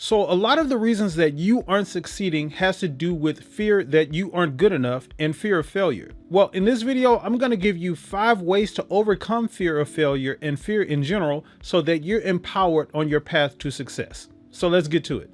So a lot of the reasons that you aren't succeeding has to do with fear that you aren't good enough and fear of failure. Well, in this video, I'm going to give you 5 ways to overcome fear of failure and fear in general so that you're empowered on your path to success. So let's get to it.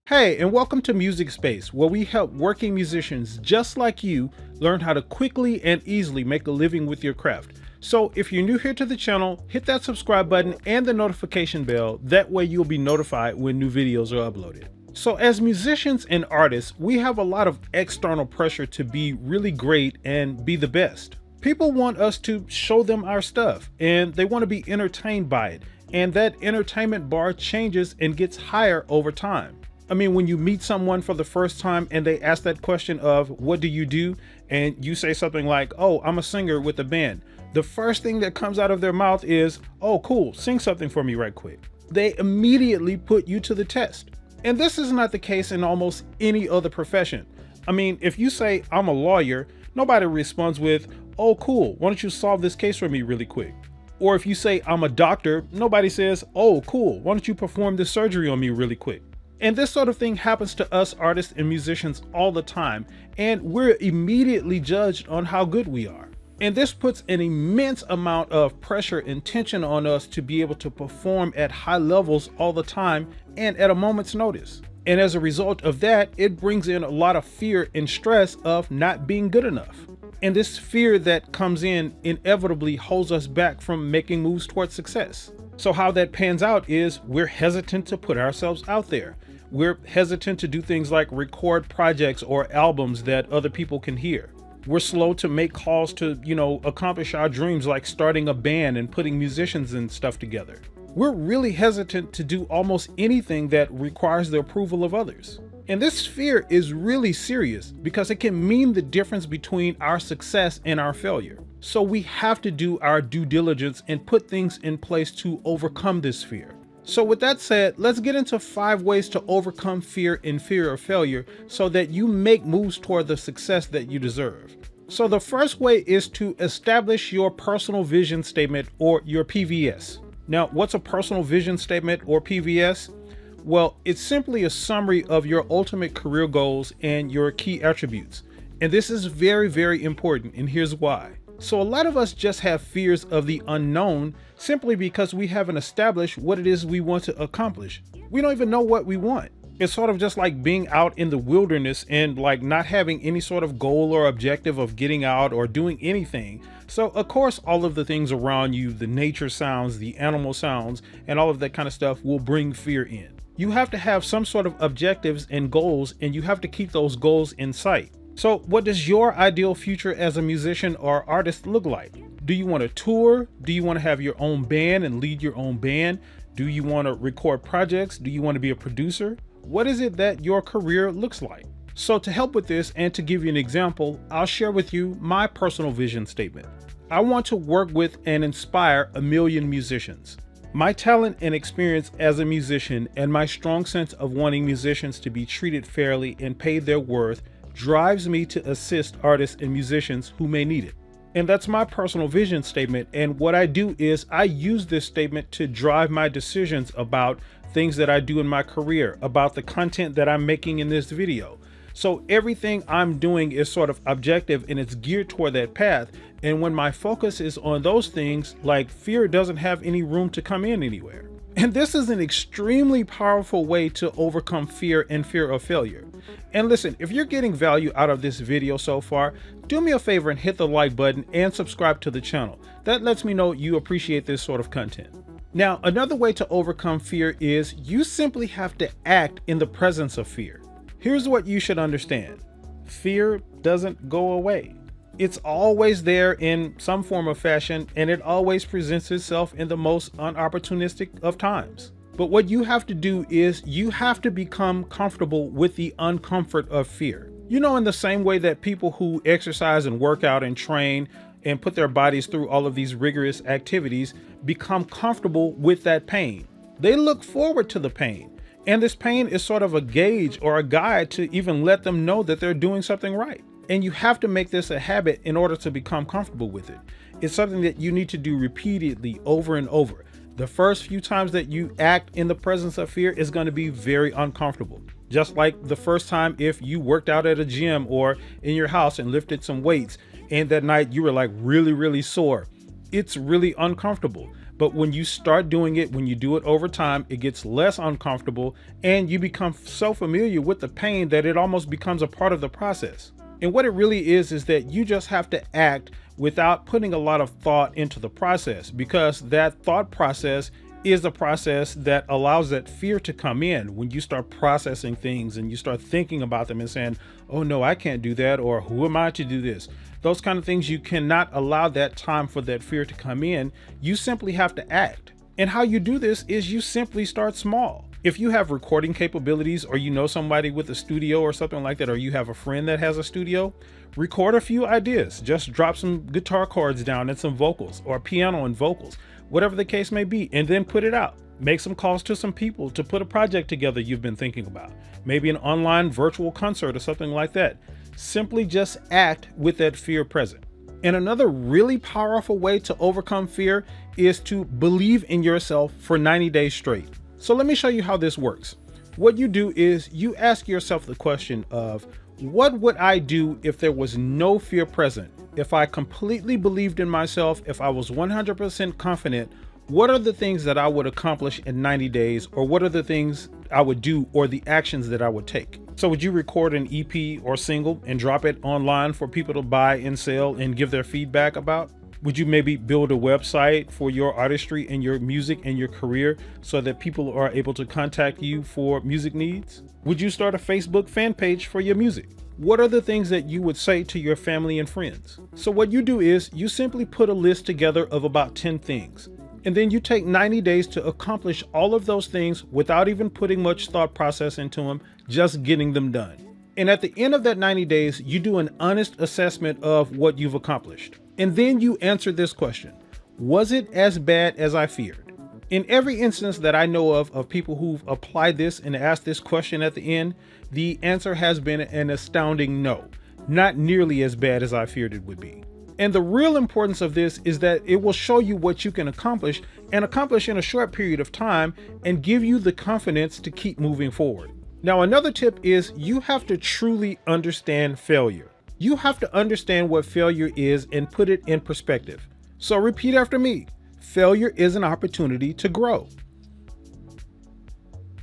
Hey, and welcome to Music Space, where we help working musicians just like you learn how to quickly and easily make a living with your craft. So if you're new here to the channel, hit that subscribe button and the notification bell. That way you'll be notified when new videos are uploaded. So as musicians and artists, we have a lot of external pressure to be really great and be the best. People want us to show them our stuff and they want to be entertained by it. And that entertainment bar changes and gets higher over time. I mean, when you meet someone for the first time and they ask that question of, what do you do? And you say something like, oh, I'm a singer with a band. The first thing that comes out of their mouth is, oh, cool, sing something for me right quick. They immediately put you to the test. And this is not the case in almost any other profession. I mean, if you say, I'm a lawyer, nobody responds with, oh, cool, why don't you solve this case for me really quick? Or if you say, I'm a doctor, nobody says, oh, cool, why don't you perform this surgery on me really quick? And this sort of thing happens to us artists and musicians all the time, and we're immediately judged on how good we are. And this puts an immense amount of pressure and tension on us to be able to perform at high levels all the time and at a moment's notice. And as a result of that, it brings in a lot of fear and stress of not being good enough. And this fear that comes in inevitably holds us back from making moves towards success. So how that pans out is we're hesitant to put ourselves out there. We're hesitant to do things like record projects or albums that other people can hear. We're slow to make calls to, accomplish our dreams like starting a band and putting musicians and stuff together. We're really hesitant to do almost anything that requires the approval of others. And this fear is really serious because it can mean the difference between our success and our failure. So we have to do our due diligence and put things in place to overcome this fear. So with that said, let's get into 5 ways to overcome fear and fear of failure so that you make moves toward the success that you deserve. So the first way is to establish your personal vision statement, or your PVS. Now, what's a personal vision statement or PVS? Well, it's simply a summary of your ultimate career goals and your key attributes. And this is very, very important, and here's why. So a lot of us just have fears of the unknown simply because we haven't established what it is we want to accomplish. We don't even know what we want. It's sort of just like being out in the wilderness and like not having any sort of goal or objective of getting out or doing anything. So of course, all of the things around you, the nature sounds, the animal sounds, and all of that kind of stuff will bring fear in. You have to have some sort of objectives and goals, and you have to keep those goals in sight. So what does your ideal future as a musician or artist look like? Do you want to tour? Do you want to have your own band and lead your own band? Do you want to record projects? Do you want to be a producer? What is it that your career looks like? So to help with this and to give you an example, I'll share with you my personal vision statement. I want to work with and inspire 1 million musicians. My talent and experience as a musician and my strong sense of wanting musicians to be treated fairly and paid their worth drives me to assist artists and musicians who may need it. And that's my personal vision statement. And what I do is I use this statement to drive my decisions about things that I do in my career, about the content that I'm making in this video. So everything I'm doing is sort of objective and it's geared toward that path. And when my focus is on those things, like fear doesn't have any room to come in anywhere. And this is an extremely powerful way to overcome fear and fear of failure. And listen, if you're getting value out of this video so far, do me a favor and hit the like button and subscribe to the channel. That lets me know you appreciate this sort of content. Now, another way to overcome fear is you simply have to act in the presence of fear. Here's what you should understand. Fear doesn't go away. It's always there in some form or fashion, and it always presents itself in the most unopportunistic of times. But what you have to do is you have to become comfortable with the uncomfort of fear. You know, in the same way that people who exercise and work out and train and put their bodies through all of these rigorous activities become comfortable with that pain. They look forward to the pain. And this pain is sort of a gauge or a guide to even let them know that they're doing something right. And you have to make this a habit in order to become comfortable with it. It's something that you need to do repeatedly over and over. The first few times that you act in the presence of fear is going to be very uncomfortable. Just like the first time if you worked out at a gym or in your house and lifted some weights and that night you were like really sore. It's really uncomfortable. But when you start doing it, when you do it over time, it gets less uncomfortable and you become so familiar with the pain that it almost becomes a part of the process. And what it really is that you just have to act without putting a lot of thought into the process, because that thought process is the process that allows that fear to come in. When you start processing things and you start thinking about them and saying, oh no, I can't do that, or who am I to do this? Those kind of things, you cannot allow that time for that fear to come in. You simply have to act. And how you do this is you simply start small. If you have recording capabilities, or you know somebody with a studio or something like that, or you have a friend that has a studio, record a few ideas. Just drop some guitar chords down and some vocals, or piano and vocals, whatever the case may be, and then put it out. Make some calls to some people to put a project together you've been thinking about. Maybe an online virtual concert or something like that. Simply just act with that fear present. And another really powerful way to overcome fear is to believe in yourself for 90 days straight. So let me show you how this works. What you do is you ask yourself the question of, what would I do if there was no fear present? If I completely believed in myself, if I was 100% confident, what are the things that I would accomplish in 90 days? Or what are the things I would do, or the actions that I would take? So would you record an EP or single and drop it online for people to buy and sell and give their feedback about? Would you maybe build a website for your artistry and your music and your career so that people are able to contact you for music needs? Would you start a Facebook fan page for your music? What are the things that you would say to your family and friends? So what you do is you simply put a list together of about 10 things. And then you take 90 days to accomplish all of those things without even putting much thought process into them, just getting them done. And at the end of that 90 days, you do an honest assessment of what you've accomplished. And then you answer this question: was it as bad as I feared? In every instance that I know of people who've applied this and asked this question at the end, the answer has been an astounding no, not nearly as bad as I feared it would be. And the real importance of this is that it will show you what you can accomplish, and accomplish in a short period of time, and give you the confidence to keep moving forward. Now, another tip is you have to truly understand failure. You have to understand what failure is and put it in perspective. So repeat after me: failure is an opportunity to grow.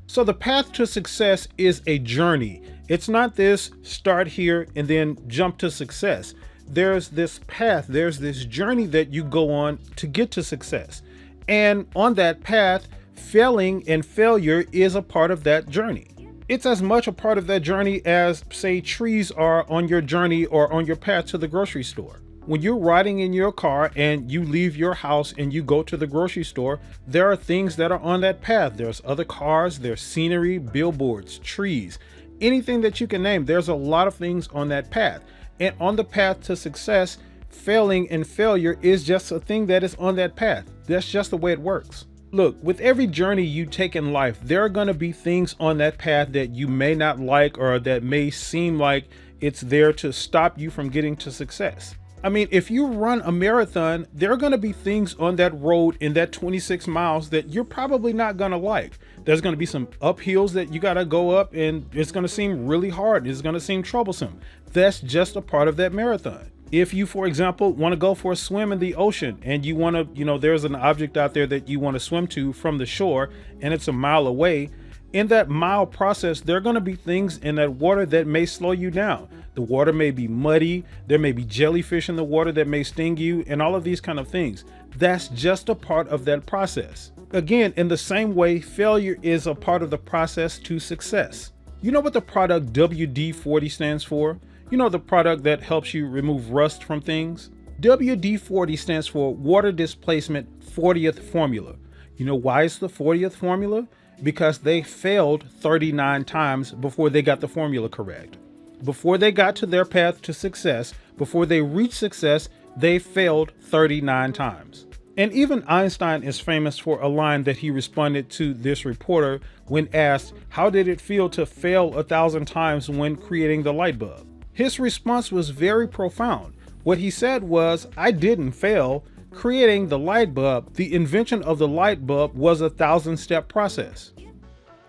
So the path to success is a journey. It's not this start here and then jump to success. There's this path, there's this journey that you go on to get to success. And on that path, failing and failure is a part of that journey. It's as much a part of that journey as, say, trees are on your journey or on your path to the grocery store. When you're riding in your car and you leave your house and you go to the grocery store, there are things that are on that path. There's other cars, there's scenery, billboards, trees, anything that you can name. There's a lot of things on that path. And on the path to success, failing and failure is just a thing that is on that path. That's just the way it works. Look, with every journey you take in life, there are going to be things on that path that you may not like, or that may seem like it's there to stop you from getting to success. I mean, if you run a marathon, there are going to be things on that road in that 26 miles that you're probably not going to like. There's going to be some uphills that you got to go up, and it's going to seem really hard. It's going to seem troublesome. That's just a part of that marathon. If you, for example, want to go for a swim in the ocean and you want to, there's an object out there that you want to swim to from the shore and it's a mile away, in that mile process, there are going to be things in that water that may slow you down. The water may be muddy. There may be jellyfish in the water that may sting you, and all of these kind of things. That's just a part of that process. Again, in the same way, failure is a part of the process to success. You know what the product WD-40 stands for? You know, the product that helps you remove rust from things? WD-40 stands for Water Displacement 40th Formula. You know why it's the 40th formula? Because they failed 39 times before they got the formula correct. Before they got to their path to success, before they reached success, they failed 39 times. And even Einstein is famous for a line that he responded to this reporter when asked, how did it feel to fail 1,000 times when creating the light bulb? His response was very profound. What he said was, I didn't fail. Creating the light bulb, the invention of the light bulb, was a 1,000-step process.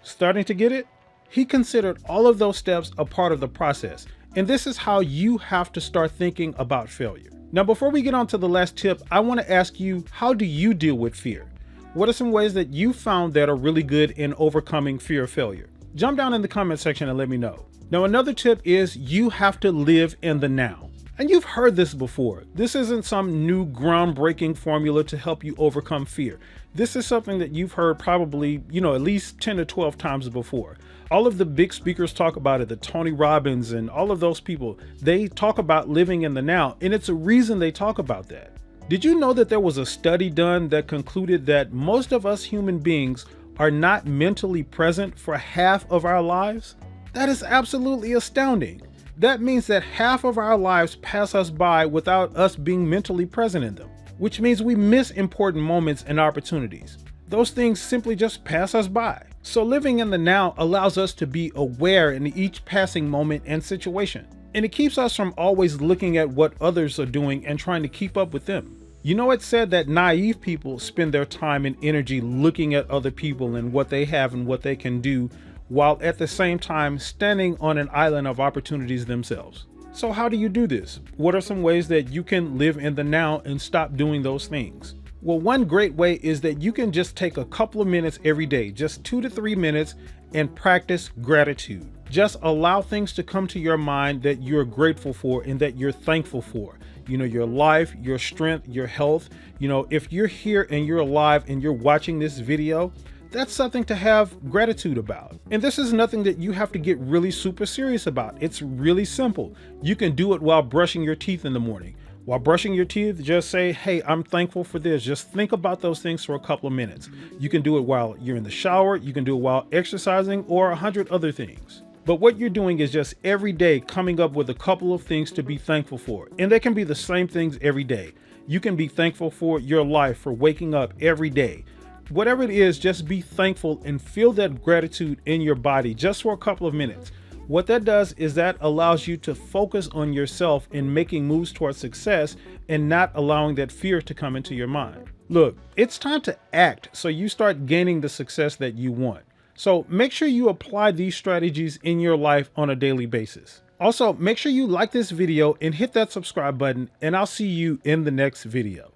Starting to get it? He considered all of those steps a part of the process. And this is how you have to start thinking about failure. Now, before we get on to the last tip, I want to ask you, how do you deal with fear? What are some ways that you found that are really good in overcoming fear of failure? Jump down in the comment section and let me know. Now, another tip is you have to live in the now. And you've heard this before. This isn't some new groundbreaking formula to help you overcome fear. This is something that you've heard probably, at least 10 to 12 times before. All of the big speakers talk about it, the Tony Robbins and all of those people, they talk about living in the now, and it's a reason they talk about that. Did you know that there was a study done that concluded that most of us human beings are not mentally present for half of our lives? That is absolutely astounding. That means that half of our lives pass us by without us being mentally present in them, which means we miss important moments and opportunities. Those things simply just pass us by. So living in the now allows us to be aware in each passing moment and situation. And it keeps us from always looking at what others are doing and trying to keep up with them. It's said that naive people spend their time and energy looking at other people and what they have and what they can do, while at the same time standing on an island of opportunities themselves. So how do you do this? What are some ways that you can live in the now and stop doing those things? Well, one great way is that you can just take a couple of minutes every day, just 2 to 3 minutes, and practice gratitude. Just allow things to come to your mind that you're grateful for and that you're thankful for. Your life, your strength, your health. If you're here and you're alive and you're watching this video, that's something to have gratitude about. And this is nothing that you have to get really super serious about. It's really simple. You can do it while brushing your teeth in the morning. While brushing your teeth, just say, hey, I'm thankful for this. Just think about those things for a couple of minutes. You can do it while you're in the shower. You can do it while exercising, or 100 other things. But what you're doing is just every day coming up with a couple of things to be thankful for. And they can be the same things every day. You can be thankful for your life, for waking up every day. Whatever it is, just be thankful and feel that gratitude in your body just for a couple of minutes. What that does is that allows you to focus on yourself in making moves towards success and not allowing that fear to come into your mind. Look, it's time to act so you start gaining the success that you want. So make sure you apply these strategies in your life on a daily basis. Also, make sure you like this video and hit that subscribe button, and I'll see you in the next video.